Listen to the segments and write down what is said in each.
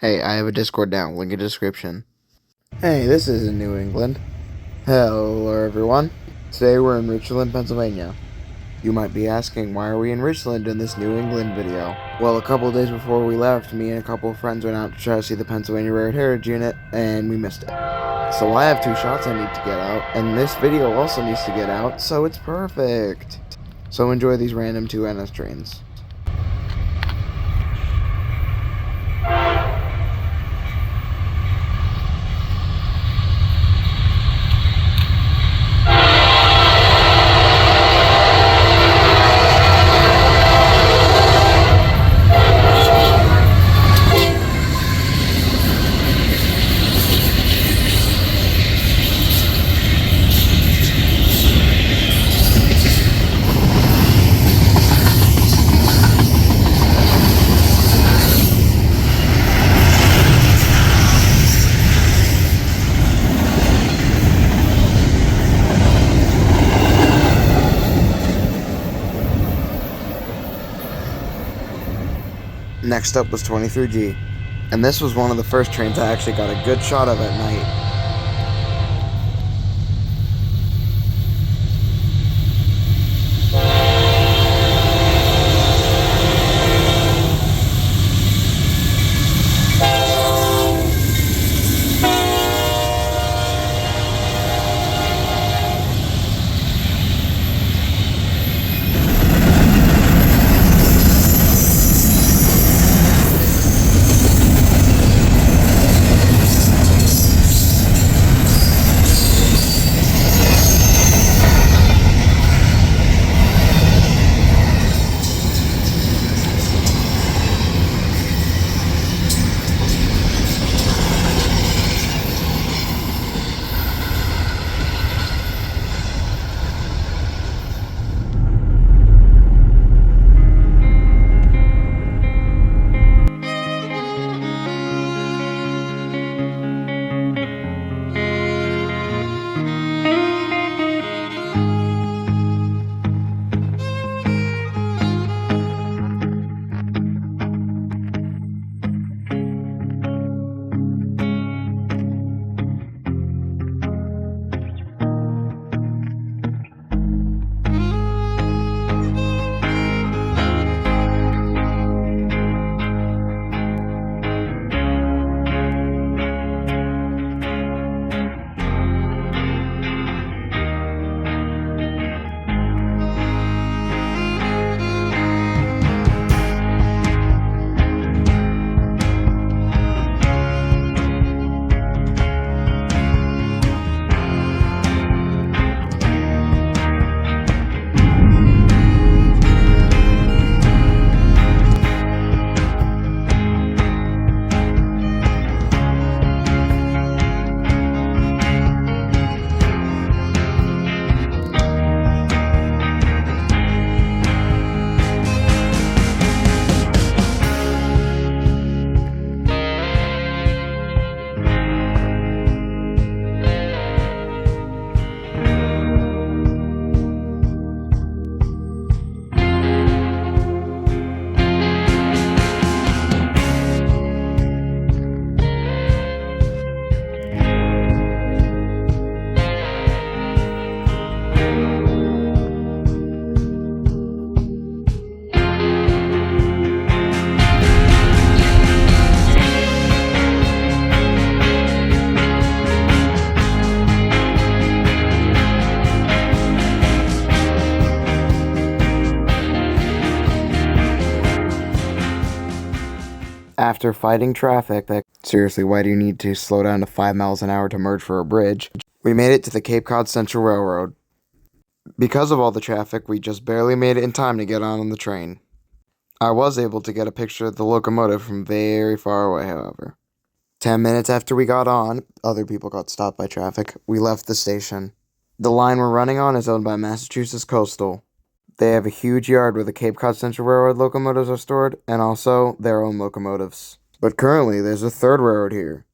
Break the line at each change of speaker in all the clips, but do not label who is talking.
Hey, I have a Discord now, link in description. Hey, this is in New England. Hello everyone. Today we're in Richland, Pennsylvania. You might be asking, why are we in Richland in this New England video? Well, a couple of days before we left, me and a couple of friends went out to try to see the Pennsylvania Railroad Heritage Unit, and we missed it. So I have 2 shots I need to get out, and this video also needs to get out, so it's perfect. So enjoy these random 2 NS trains. Next up was 23G, and this was one of the first trains I actually got a good shot of at night. After fighting traffic, seriously, why do you need to slow down to 5 miles an hour to merge for a bridge? We made it to the Cape Cod Central Railroad. Because of all the traffic, we just barely made it in time to get on the train. I was able to get a picture of the locomotive from very far away, however. 10 minutes after we got on, other people got stopped by traffic. We left the station. The line we're running on is owned by Massachusetts Coastal. They have a huge yard where the Cape Cod Central Railroad locomotives are stored, and also their own locomotives. But currently, there's a third railroad here.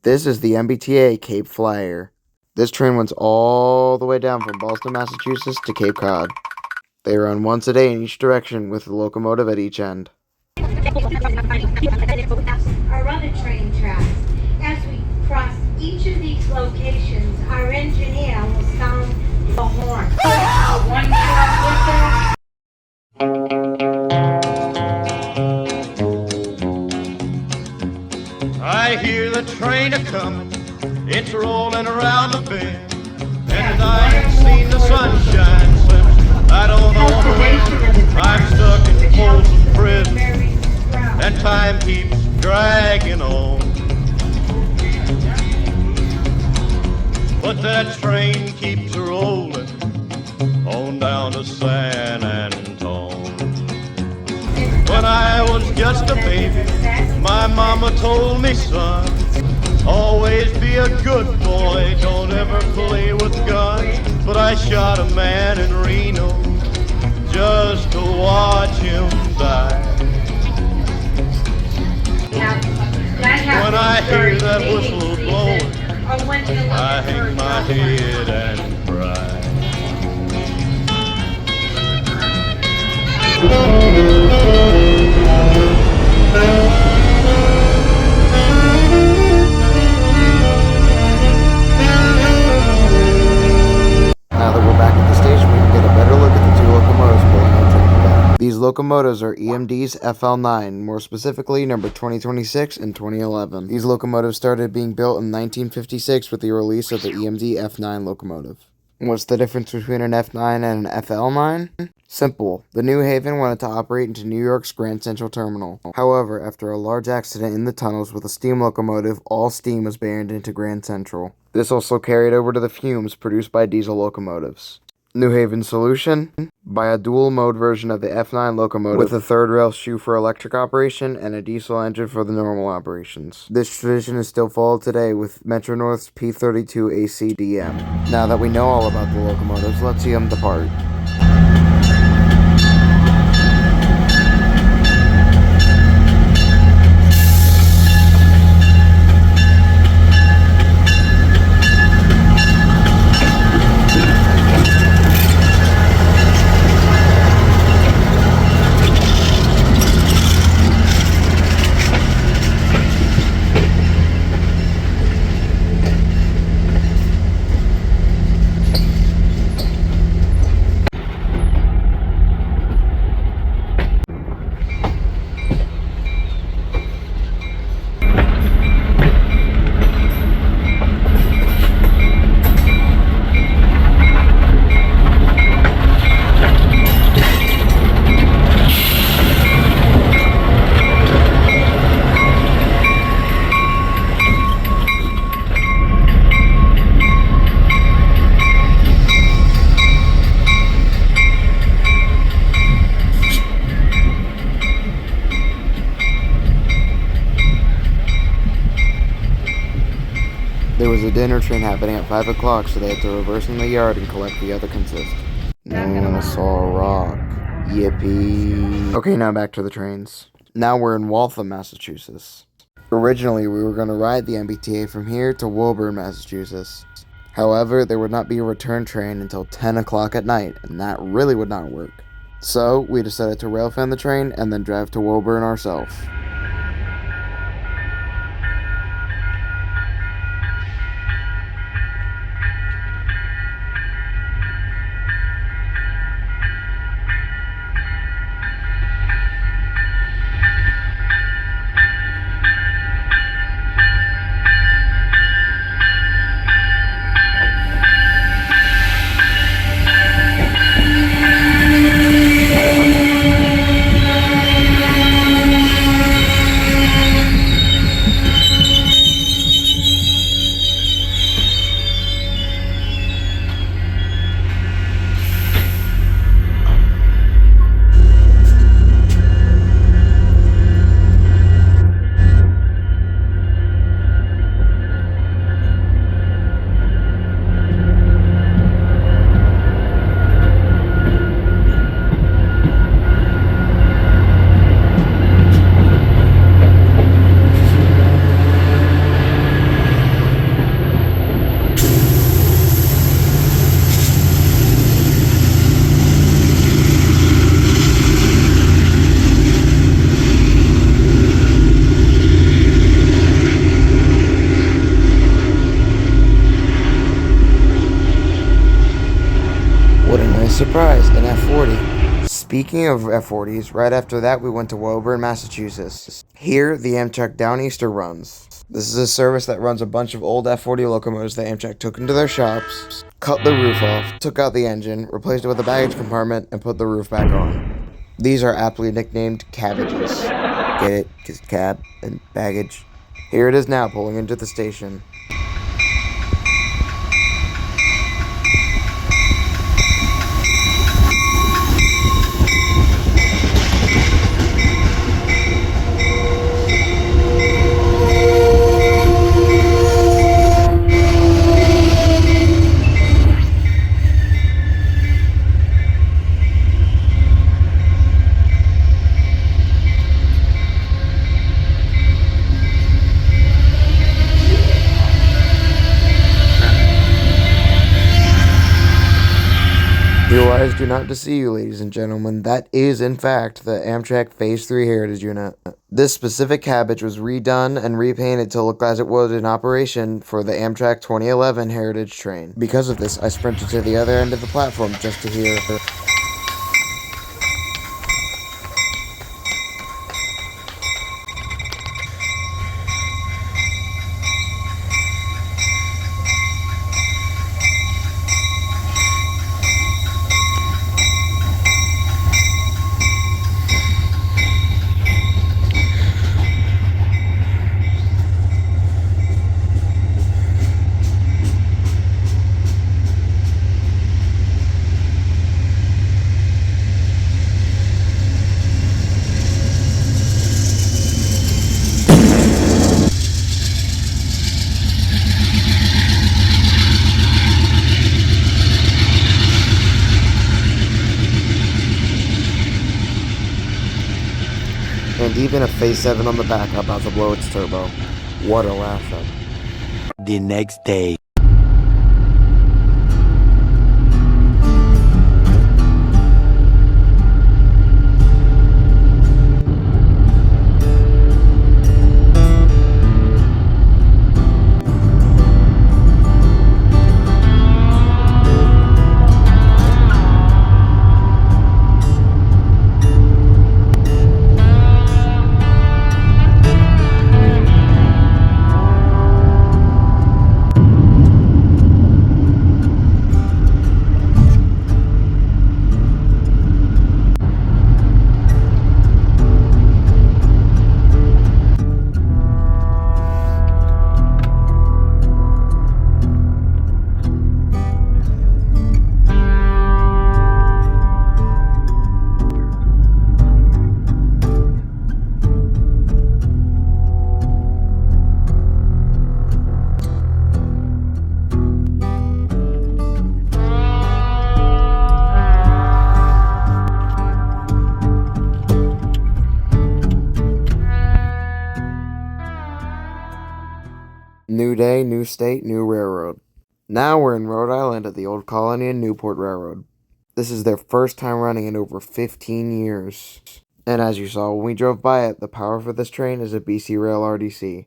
This is the MBTA Cape Flyer. This train runs all the way down from Boston, Massachusetts to Cape Cod. They run once a day in each direction with a locomotive at each end.
Our running train I hear the train a-comin', it's rollin' around the bend, and I ain't seen the sunshine since I don't know when. I'm stuck in Folsom Prison, and time keeps dragging on. But that train keeps rollin' on down to San Antone. When I was just a baby, my mama told me, son, always be a good boy, don't ever play with guns. But I shot a man in Reno just to watch him die. When I hear that whistle blowing, I hang my head and cry.
Now that we're back at the station, we can get a better look at the two locomotives pulling our train today. These locomotives are EMD's FL9, more specifically number 2026 and 2011. These locomotives started being built in 1956 with the release of the EMD F9 locomotive. What's the difference between an F9 and an FL9? Simple. The New Haven wanted to operate into New York's Grand Central Terminal. However, after a large accident in the tunnels with a steam locomotive, all steam was banned into Grand Central. This also carried over to the fumes produced by diesel locomotives. New Haven's solution? Buy a dual-mode version of the F9 locomotive with a third rail shoe for electric operation and a diesel engine for the normal operations. This tradition is still followed today with Metro North's P32 ACDM. Now that we know all about the locomotives, let's see them depart. There was a dinner train happening at 5 o'clock, so they had to reverse in the yard and collect the other consist. No one saw a rock. Yippee. Okay, now back to the trains. Now we're in Waltham, Massachusetts. Originally, we were going to ride the MBTA from here to Woburn, Massachusetts. However, there would not be a return train until 10 o'clock at night, and that really would not work. So, we decided to railfan the train and then drive to Woburn ourselves. Speaking of F40s, right after that we went to Woburn, Massachusetts. Here, the Amtrak Downeaster runs. This is a service that runs a bunch of old F40 locomotives that Amtrak took into their shops, cut the roof off, took out the engine, replaced it with a baggage compartment, and put the roof back on. These are aptly nicknamed cabbages. Get it? 'Cause cab and baggage. Here it is now, pulling into the station. Your eyes do not deceive you, ladies and gentlemen. That is, in fact, the Amtrak Phase 3 Heritage Unit. This specific cabbage was redone and repainted to look as it was in operation for the Amtrak 2011 Heritage train. Because of this, I sprinted to the other end of the platform just to hear her. And even a Phase 7 on the back about to blow its turbo. What a laugh up.
The next day.
New day, new state, new railroad. Now we're in Rhode Island at the old Colony and Newport Railroad. This is their first time running in over 15 years. And as you saw when we drove by it, the power for this train is a BC Rail RDC.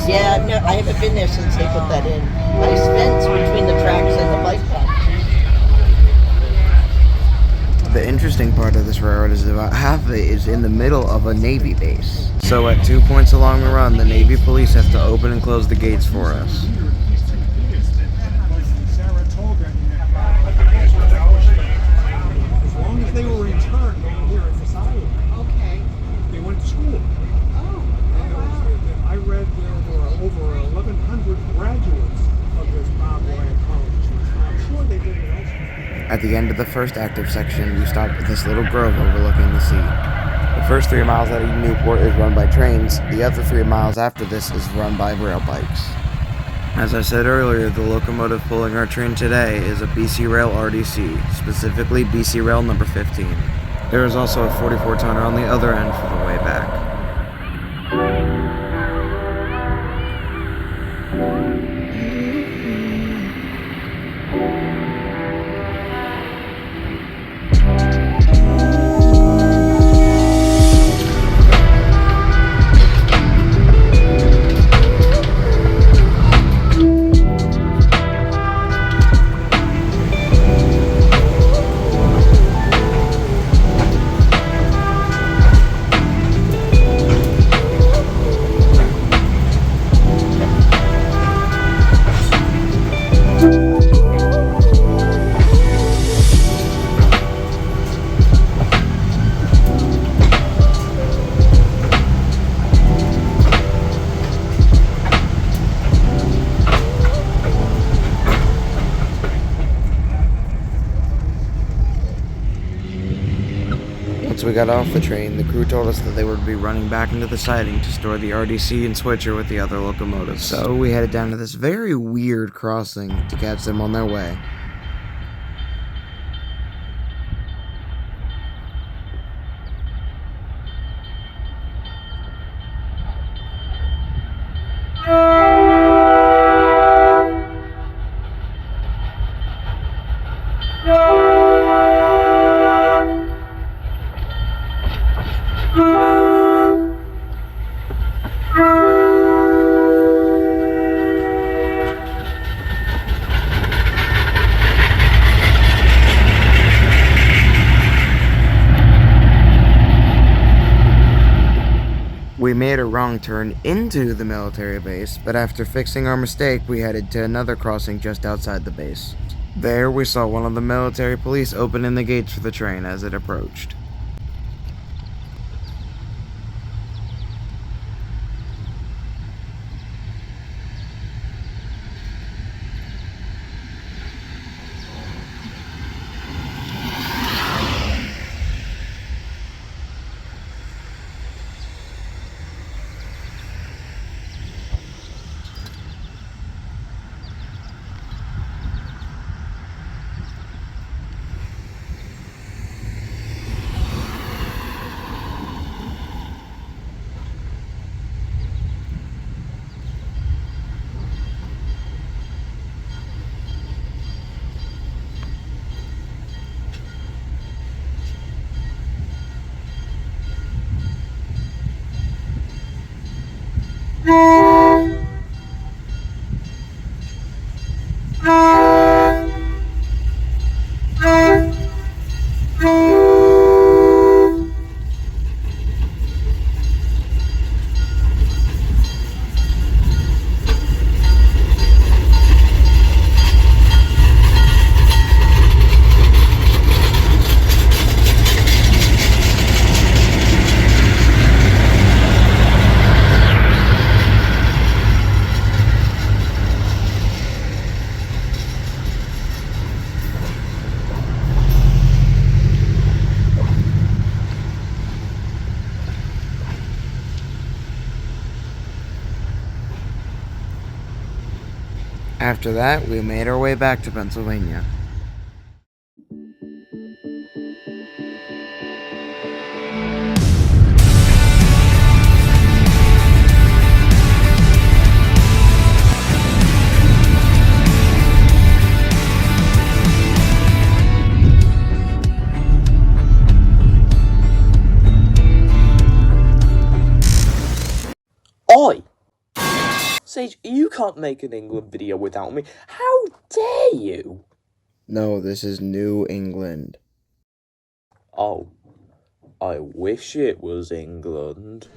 Yeah, no, I haven't been there since they put that in. Nice fence between the tracks and the bike path.
The interesting part of this railroad is about half of it is in the middle of a Navy base. So at 2 points along the run, the Navy police have to open and close the gates for us.
As long as they were returned here at society.
Okay.
They went to school.
Oh.
I read there were over 1,100 graduates of this Bob Wyatt College. I'm sure they did it elsewhere.
At the end of the first active section, you stop at this little grove overlooking the sea. The first 3 miles out of Newport is run by trains. The other 3 miles after this is run by rail bikes. As I said earlier, the locomotive pulling our train today is a BC Rail RDC, specifically BC Rail number 15. There is also a 44-tonner on the other end for the way back. Once we got off the train, the crew told us that they would be running back into the siding to store the RDC and switcher with the other locomotives. So we headed down to this very weird crossing to catch them on their way. We made a wrong turn into the military base, but after fixing our mistake, we headed to another crossing just outside the base. There, we saw one of the military police opening the gates for the train as it approached. After that, we made our way back to Pennsylvania.
Oi! Sage, you can't make an England video without me. How dare you?
No, this is New England.
Oh, I wish it was England.